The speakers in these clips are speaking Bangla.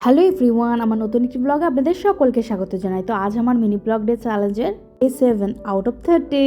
হ্যালো এভরিওয়ান, আমার নতুন একটি ব্লগে আপনাদের সকলকে স্বাগত জানাই। তো আজ আমার মিনি ব্লগ ডে চ্যালেঞ্জের A7 out of 30।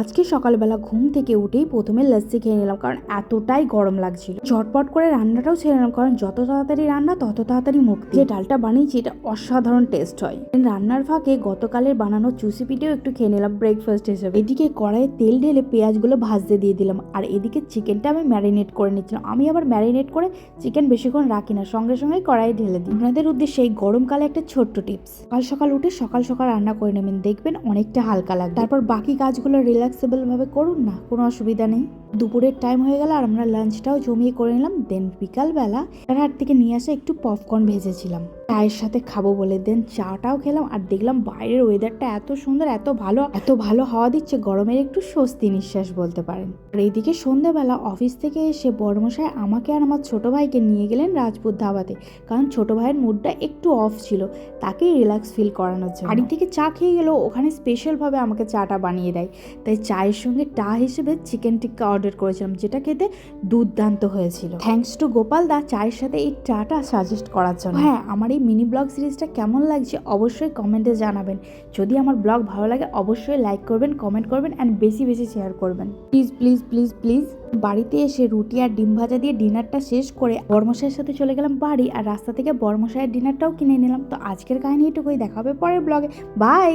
আজকে সকালবেলা ঘুম থেকে উঠেই প্রথমে লস্যি খেয়ে নিলাম, কারণ এতটাই গরম লাগছিল। ঝটপট করে রান্নাটাও ছেড়ে নিলাম, কারণ যত তাড়াতাড়ি রান্না তত তাড়াতাড়ি মুক্তি। যে ডালটা বানিয়েছি এটা অসাধারণ টেস্ট হয়। রান্নার ফাঁকে গতকালের বানানো চুষি পিঠেও একটু খেয়ে নিলাম ব্রেকফাস্ট হিসেবে। এদিকে কড়াইয়ে তেল ঢেলে পেঁয়াজগুলো ভাজতে দিয়ে দিলাম, আর এদিকে চিকেনটা আমি ম্যারিনেট করে নিচ্ছিলাম। আমি আবার ম্যারিনেট করে চিকেন বেশিক্ষণ রাখি না, সঙ্গে সঙ্গে কড়াইয়ে ঢেলে দিই। আপনাদের উদ্দেশ্যে এই গরমকালে একটা ছোট্ট টিপস: সকাল সকাল উঠে সকাল সকাল রান্না করে নেবেন, দেখবেন অনেকটা হালকা লাগবে। তারপর বাকি কাজগুলো রিল্যাক্সেবল ভাবে করুন না, কোনো অসুবিধা নেই। দুপুরের টাইম হয়ে গেল আর আমরা লাঞ্চটাও জমিয়ে করে নিলাম। দেন বিকালবেলা হাট থেকে নিয়ে আসা একটু পপকর্ন ভেজেছিলাম, চায়ের সাথে খাবো বলে। দেন চাটাও খেলাম, আর দেখলাম বাইরের ওয়েদারটা এত সুন্দর, এত ভালো হাওয়া দিচ্ছে, গরমের একটু স্বস্তি নিঃশ্বাস বলতে পারেন। আর এইদিকে সন্ধ্যাবেলা অফিস থেকে এসে বড়মশাই আমাকে আর আমার ছোট ভাইকে নিয়ে গেলেন রাজপুত ধাবাতে, কারণ ছোট ভাইয়ের মুডটা একটু অফ ছিল, তাকে রিল্যাক্স ফিল করানোর জন্য। বাড়ি থেকে চা খেয়ে গেলেও ওখানে স্পেশালভাবে আমাকে চাটা বানিয়ে দেয়, তাই চায়ের সঙ্গে টা হিসেবে চিকেন টিক্কা অর্ডার করেছিলাম, যেটা খেতে দুর্দান্ত হয়েছিল। থ্যাঙ্কস টু গোপাল দা চায়ের সাথে এই চাটা সাজেস্ট করার জন্য। হ্যাঁ, আমার এই মিনি ব্লগ সিরিজটা কেমন লাগছে অবশ্যই কমেন্টে জানাবেন। যদি আমার ব্লগ ভালো লাগে অবশ্যই লাইক করবেন, কমেন্ট করবেন অ্যান্ড বেশি বেশি শেয়ার করবেন। Please please please please. বাড়িতে এসে রুটি আর ডিম ভাজা দিয়ে ডিনারটা শেষ করে বড়মশাইয়ের সাথে চলে গেলাম বাড়ি, আর রাস্তা থেকে বড়মশাইয়ের ডিনারটাও কিনে নিলাম। তো আজকের কাহিনী এটুকুই, দেখা হবে পরের ব্লগে। বাই।